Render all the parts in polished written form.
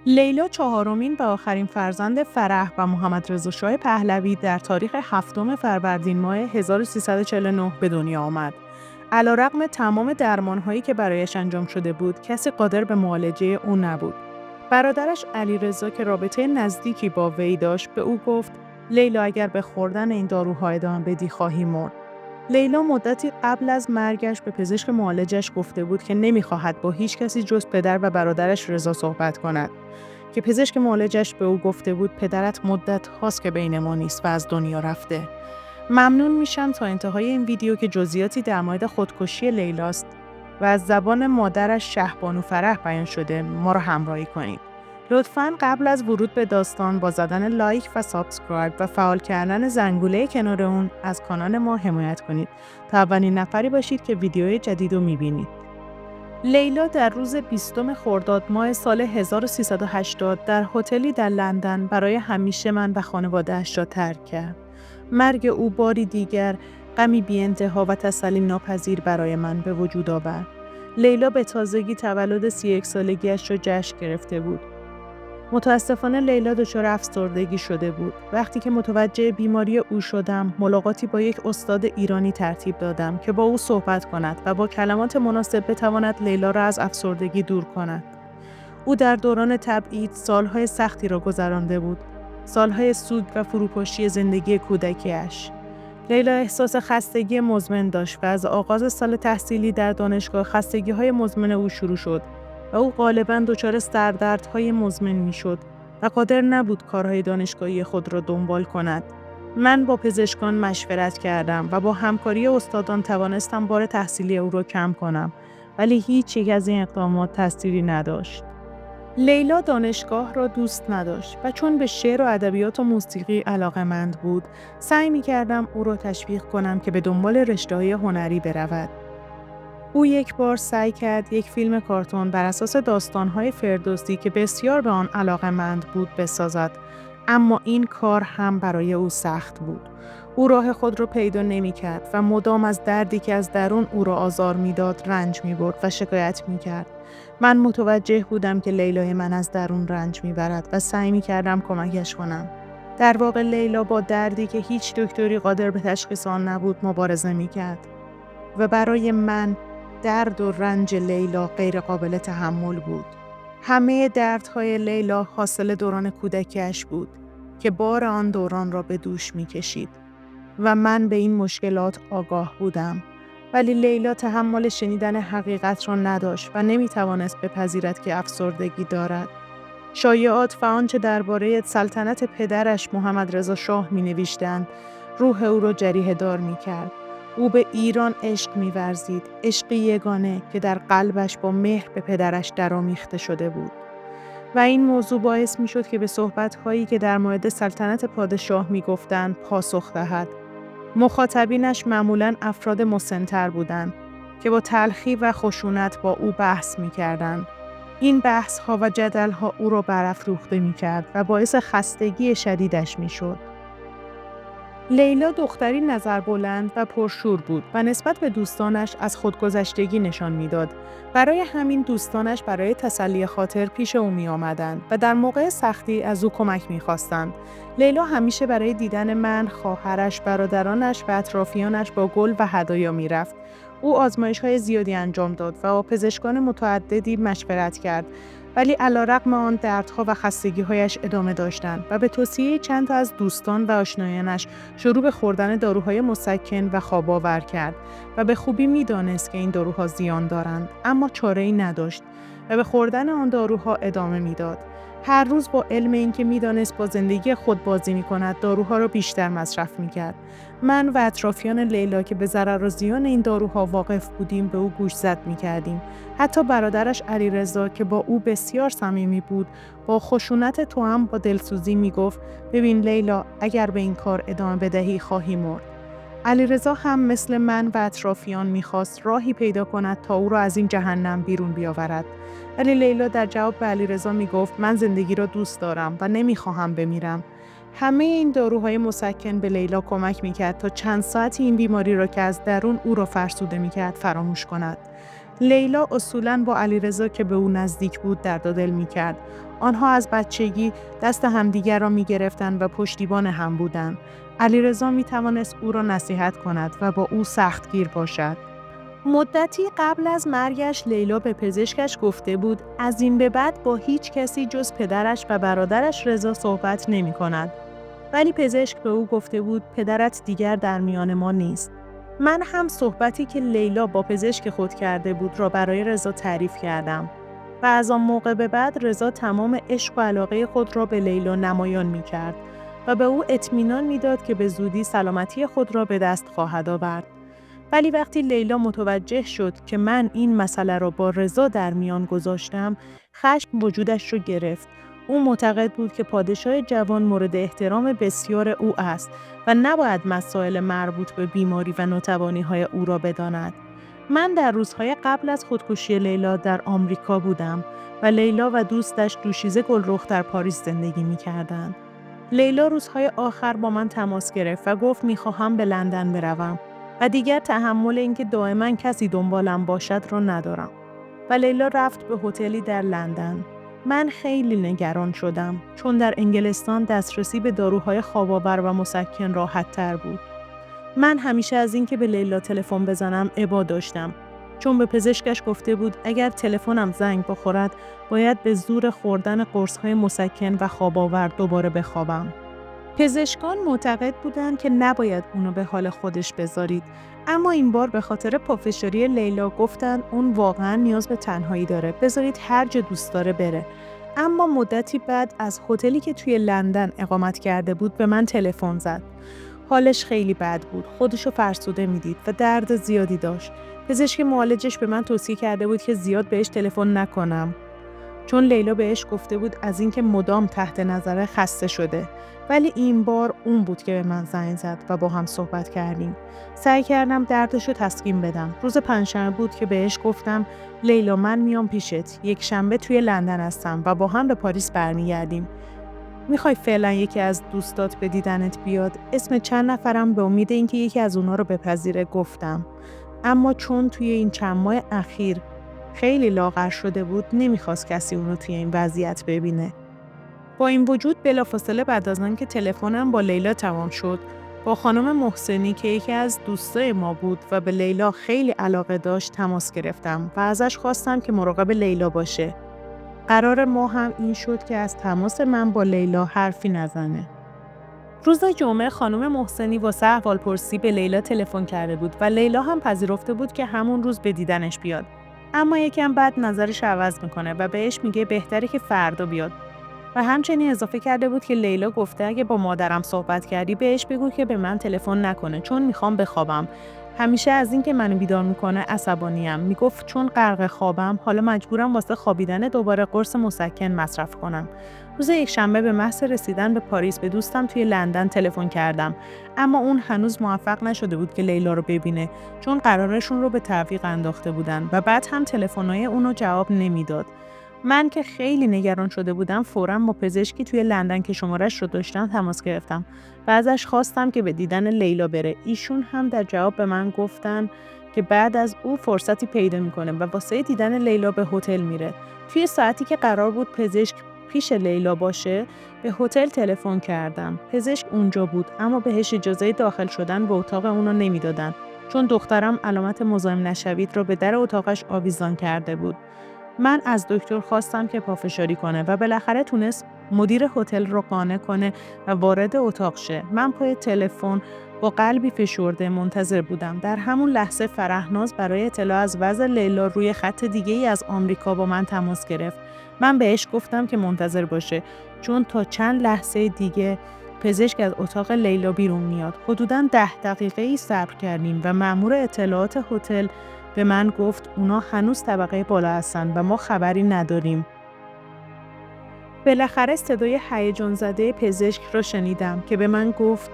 لیلا چهارمین و آخرین فرزند فرح و محمدرضا شاه پهلوی در تاریخ 7 فروردین ماه 1349 به دنیا آمد. علیرغم تمام درمان‌هایی که برایش انجام شده بود، کسی قادر به معالجه او نبود. برادرش علیرضا که رابطه نزدیکی با وی داشت، به او گفت: لیلا، اگر به خوردن این داروها ادامه بدی خواهی مرد. لیلا مدتی قبل از مرگش به پزشک معالجش گفته بود که نمی‌خواهد با هیچ کسی جز پدر و برادرش رضا صحبت کند. که پزشک معالجش به او گفته بود پدرت مدت هاست که بین ما نیست و از دنیا رفته. ممنون میشم تا انتهای این ویدیو که جزئیاتی در مورد خودکشی لیلاست و از زبان مادرش شهبانو فرح بیان شده ما را همراهی کنید. لطفاً قبل از ورود به داستان با زدن لایک و سابسکرایب و فعال کردن زنگوله کنار اون از کانال ما حمایت کنید تا اولین نفری باشید که ویدیوی جدید رو میبینید. لیلا در روز 20 خرداد ماه سال 1380 در هتلی در لندن برای همیشه من و خانواده‌اش را ترک کرد. مرگ او باری دیگر غمی بی‌انتها و تسلی ناپذیر برای من به وجود آورد. لیلا به تازگی تولد 31 سالگیش را جشن گرفته بود. متاسفانه لیلا دچار افسردگی شده بود. وقتی که متوجه بیماری او شدم، ملاقاتی با یک استاد ایرانی ترتیب دادم که با او صحبت کند و با کلمات مناسب بتواند لیلا را از افسردگی دور کند. او در دوران تبعید سالهای سختی را گذرانده بود. سالهای سوگ و فروپاشی زندگی کودکی‌اش. لیلا احساس خستگی مزمن داشت و از آغاز سال تحصیلی در دانشگاه خستگی‌های مزمن او شروع شد و او غالباً دچار سردردهای مزمن می‌شد و قادر نبود کارهای دانشگاهی خود را دنبال کند. من با پزشکان مشورت کردم و با همکاری استادان توانستم بار تحصیلی او را کم کنم، ولی هیچ یک از این اقدامات تأثیری نداشت. لیلا دانشگاه را دوست نداشت و چون به شعر و ادبیات و موسیقی علاقه‌مند بود، سعی می‌کردم او را تشویق کنم که به دنبال رشته‌های هنری برود. او یک بار سعی کرد یک فیلم کارتون بر اساس داستان‌های فردوسی که بسیار به آن علاقه‌مند بود بسازد، اما این کار هم برای او سخت بود. او راه خود را پیدا نمی‌کرد و مدام از دردی که از درون او را آزار می‌داد رنج می‌برد و شکایت می‌کرد. من متوجه بودم که لیلای من از درون رنج می‌برد و سعی می‌کردم کمکش کنم. در واقع لیلا با دردی که هیچ دکتری قادر به تشخیص آن نبود مبارزه می‌کرد و برای من درد و رنج لیلا غیر قابل تحمل بود. همه دردهای لیلا حاصل دوران کودکیش بود که بار آن دوران را به دوش می‌کشید و من به این مشکلات آگاه بودم. ولی لیلا تحمل شنیدن حقیقت را نداشت و نمی‌توانست بپذیرد که افسردگی دارد. شایعات و آنچه درباره سلطنت پدرش محمدرضا شاه می‌نوشتند، روح او را جریحه دار می‌کرد. او به ایران عشق می‌ورزید، عشقی یگانه که در قلبش با مهر به پدرش درآمیخته شده بود. و این موضوع باعث می‌شد که به صحبت‌هایی که در مورد سلطنت پادشاه می‌گفتند پاسخ دهد. مخاطبینش معمولاً افراد مسن‌تر بودند که با تلخی و خشونت با او بحث می‌کردند. این بحث‌ها و جدل‌ها او را برافروخته می‌کرد و باعث خستگی شدیدش می‌شد. لیلا دختری نظربلند و پرشور بود و نسبت به دوستانش از خودگذشتگی نشان می‌داد. برای همین دوستانش برای تسلی خاطر پیش او می‌آمدند و در موقع سختی از او کمک می‌خواستند. لیلا همیشه برای دیدن من، خواهرش، برادرانش و اطرافیانش با گل و هدایا می‌رفت. او آزمایش‌های زیادی انجام داد و با پزشکان متعددی مشورت کرد، ولی علیرغم آن دردها و خستگی‌هایش ادامه داشتند و به توصیه چند تا از دوستان و آشنایانش شروع به خوردن داروهای مسکن و خواب‌آور کرد و به خوبی می‌دانست که این داروها زیان دارند، اما چاره‌ای نداشت و به خوردن آن داروها ادامه می‌داد. هر روز با علم اینکه می‌دانست با زندگی خود بازی می‌کند، داروها را بیشتر مصرف می‌کرد. من و اطرافیان لیلا که به ضرر و زیان این داروها واقف بودیم به او گوشزد می‌کردیم. حتی برادرش علیرضا که با او بسیار صمیمی بود، با خشونت توأم با دلسوزی می‌گفت: ببین لیلا، اگر به این کار ادامه بدهی خواهی مرد. علیرضا هم مثل من و اطرافیان می‌خواست راهی پیدا کند تا او را از این جهنم بیرون بیاورد. ولی لیلا در جواب به علیرضا می‌گفت: من زندگی را دوست دارم و نمی‌خواهم بمیرم. همه این داروهای مسکن به لیلا کمک می‌کرد تا چند ساعتی این بیماری را که از درون او را فرسوده می‌کرد فراموش کند. لیلا اصولاً با علیرضا که به او نزدیک بود درد و دل می‌کرد. آنها از بچگی دست همدیگر را می‌گرفتند و پشتیبان هم بودند. علیرضا می‌توانست او را نصیحت کند و با او سختگیر باشد. مدتی قبل از مرگش لیلا به پزشکش گفته بود از این به بعد با هیچ کسی جز پدرش و برادرش رضا صحبت نمی‌کند. ولی پزشک به او گفته بود پدرت دیگر در میان ما نیست. من هم صحبتی که لیلا با پزشک خود کرده بود را برای رضا تعریف کردم و از آن موقع به بعد رضا تمام عشق و علاقه خود را به لیلا نمایان می کرد و به او اطمینان می داد که به زودی سلامتی خود را به دست خواهد آورد. ولی وقتی لیلا متوجه شد که من این مسئله را با رضا در میان گذاشتم، خشم وجودش را گرفت. او معتقد بود که پادشاه جوان مورد احترام بسیار او است و نباید مسائل مربوط به بیماری و ناتوانی‌های او را بداند. من در روزهای قبل از خودکشی لیلا در آمریکا بودم و لیلا و دوستش دوشیزه گلرخ در پاریس زندگی می‌کردند. لیلا روزهای آخر با من تماس گرفت و گفت می‌خواهم به لندن بروم و دیگر تحمل اینکه دائما کسی دنبالم باشد را ندارم. و لیلا رفت به هتلی در لندن. من خیلی نگران شدم چون در انگلستان دسترسی به داروهای خواب‌آور و مسکن راحت‌تر بود. من همیشه از اینکه به لیلا تلفن بزنم ابا داشتم چون به پزشکش گفته بود اگر تلفنم زنگ بخورد باید به زور خوردن قرص‌های مسکن و خواب‌آور دوباره بخوابم. پزشکان معتقد بودند که نباید اونو به حال خودش بذارید، اما این بار به خاطر پافشاری لیلا گفتن اون واقعا نیاز به تنهایی داره، بذارید هر جا دوست داره بره. اما مدتی بعد از هتلی که توی لندن اقامت کرده بود به من تلفن زد. حالش خیلی بد بود، خودشو فرسوده میدید و درد زیادی داشت. پزشک معالجش به من توصیه کرده بود که زیاد بهش تلفن نکنم. چون لیلا بهش گفته بود از اینکه مدام تحت نظر خسته شده. ولی این بار اون بود که به من زنگ زد و با هم صحبت کردیم. سعی کردم دردشو تسکین بدم. روز پنجشنبه بود که بهش گفتم لیلا من میام پیشت. یک شنبه توی لندن هستم و با هم به پاریس برمیگردیم. میخوای فعلا یکی از دوستات به دیدنت بیاد؟ اسم چند نفرم به امید اینکه یکی از اونا رو بپذیره گفتم. اما چون توی این چند ماه اخیر خیلی لاغر شده بود نمیخواست کسی اون رو توی این وضعیت ببینه. با این وجود بلافاصله بعد از آنکه تلفنم با لیلا تمام شد با خانم محسنی که یکی از دوستای ما بود و به لیلا خیلی علاقه داشت تماس گرفتم و ازش خواستم که مراقب لیلا باشه. قرار ما هم این شد که از تماس من با لیلا حرفی نزنه. روز جمعه خانم محسنی واسه احوالپرسی به لیلا تلفن کرده بود و لیلا هم پذیرفته بود که همون روز به دیدنش بیاد. اما یکم بعد نظرش عوض میکنه و بهش میگه بهتره که فردا بیاد. و همچنین اضافه کرده بود که لیلا گفته اگه با مادرم صحبت کردی بهش بگو که به من تلفن نکنه چون میخوام بخوابم. همیشه از این که منو بیدار میکنه عصبانیم. میگفت چون غرق خوابم حالا مجبورم واسه خوابیدن دوباره قرص مسکن مصرف کنم. روز یکشنبه به محض رسیدن به پاریس به دوستم توی لندن تلفن کردم اما اون هنوز موفق نشده بود که لیلا رو ببینه چون قرارشون رو به تعویق انداخته بودن و بعد هم تلفن‌های اونو جواب نمیداد. من که خیلی نگران شده بودم فوراً با پزشکی توی لندن که شمارش رو داشتم تماس گرفتم و ازش خواستم که به دیدن لیلا بره. ایشون هم در جواب به من گفتن که بعد از او فرصتی پیدا میکنه و واسه دیدن لیلا به هتل میره. توی ساعتی که قرار بود پزشک پیش لیلا باشه به هتل تلفن کردم. پزشک اونجا بود اما بهش اجازه داخل شدن به اتاق اونو نمیدادن چون دخترم علامت مزاحم نشوید رو به در اتاقش آویزان کرده بود. من از دکتر خواستم که پافشاری کنه و بالاخره تونست مدیر هتل رو قانع کنه و وارد اتاق شه. من پای تلفن با قلبی فشرده منتظر بودم. در همون لحظه فرهناز برای اطلاع از وضع لیلا روی خط دیگه‌ای از آمریکا با من تماس گرفت. من بهش گفتم که منتظر باشه چون تا چند لحظه دیگه پزشک از اتاق لیلا بیرون میاد. حدوداً 10 دقیقه‌ای صبر کردیم و مأمور اطلاعات هتل به من گفت اونا هنوز طبقه بالا هستن و ما خبری نداریم. بالاخره صدای هیجان زده پزشک رو شنیدم که به من گفت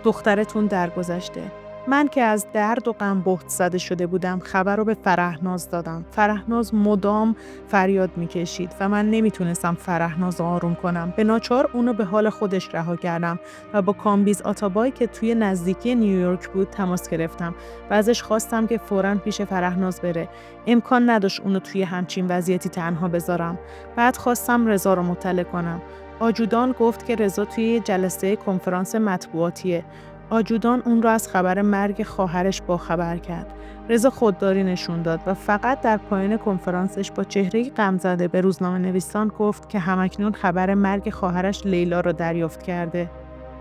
دخترتون درگذشته. من که از درد و غم بهت زده شده بودم خبر رو به فرهناز دادم. فرهناز مدام فریاد میکشید و من نمیتونستم فرهناز آروم کنم. به ناچار اونو به حال خودش رها کردم و با کامبیز آتابای که توی نزدیکی نیویورک بود تماس گرفتم و ازش خواستم که فوراً پیش فرهناز بره. امکان نداشت اونو توی همچین وضعیتی تنها بذارم. بعد خواستم رضا رو مطلع کنم. آجودان گفت که رضا توی جلسه کنفرانس مطبوعاتیه. آجودان اون را از خبر مرگ خواهرش باخبر کرد. رضا خودداری نشون داد و فقط در پایان کنفرانسش با چهره‌ای غمزده به روزنامه‌نویسان گفت که همکنون خبر مرگ خواهرش لیلا را دریافت کرده.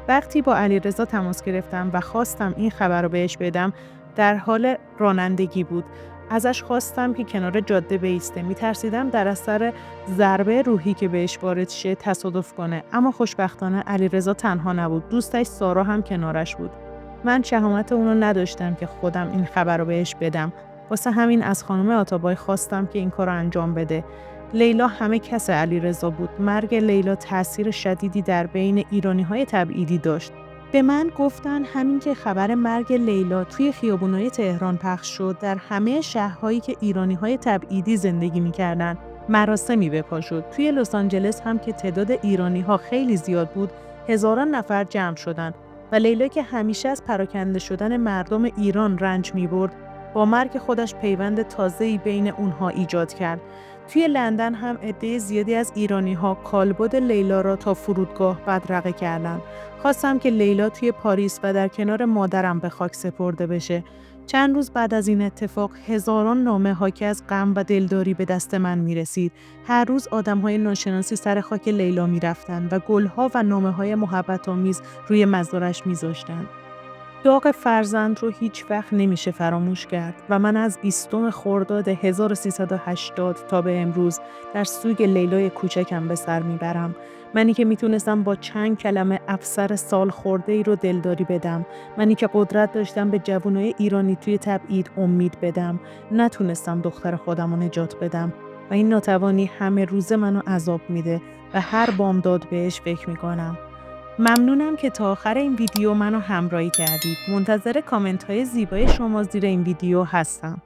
وقتی با علیرضا تماس گرفتم و خواستم این خبر رو بهش بدم، در حال رانندگی بود. ازش خواستم که کنار جاده بایسته. می‌ترسیدم در اثر ضربه روحی که بهش وارد شه تصادف کنه، اما خوشبختانه علیرضا تنها نبود. دوستش سارا هم کنارش بود. من شهامت اونو نداشتم که خودم این خبر رو بهش بدم. واسه همین از خانم آتابای خواستم که این کار رو انجام بده. لیلا همه کس علیرضا بود. مرگ لیلا تأثیر شدیدی در بین ایرانی‌های تبعیدی داشت. به من گفتن همین که خبر مرگ لیلا توی خیابونای تهران پخش شد، در همه شهرهایی که ایرانی‌های تبعیدی زندگی می‌کردن، مراسمی به پا شد. توی لس آنجلس هم که تعداد ایرانی‌ها خیلی زیاد بود، هزاران نفر جمع شدند و لیلا که همیشه از پراکنده شدن مردم ایران رنج می‌برد، با مرگ خودش پیوند تازه‌ای بین اونها ایجاد کرد. توی لندن هم عده زیادی از ایرانی‌ها کالبد لیلا را تا فرودگاه بدرقه کردند. خواستم که لیلا توی پاریس و در کنار مادرم به خاک سپرده بشه. چند روز بعد از این اتفاق هزاران نامه حاکی از غم و دلداری به دست من میرسید. هر روز آدم‌های ناشناسی سر خاک لیلا میرفتن و گل‌ها و نامه‌های محبت‌آمیز روی مزارش میذاشتن. داغ فرزند رو هیچ وقت نمیشه فراموش کرد و من از 20 خرداد 1380 تا به امروز در سوگ لیلای کوچکم به سر میبرم. منی که میتونستم با چند کلمه افسر سال خورده ای رو دلداری بدم. منی که قدرت داشتم به جوانای ایرانی توی تبعید امید بدم. نتونستم دختر خودم رو نجات بدم و این ناتوانی همه روزه منو عذاب میده و هر بامداد بهش فکر میکنم. ممنونم که تا آخر این ویدیو منو همراهی کردید. منتظر کامنت های زیبای شما زیر این ویدیو هستم.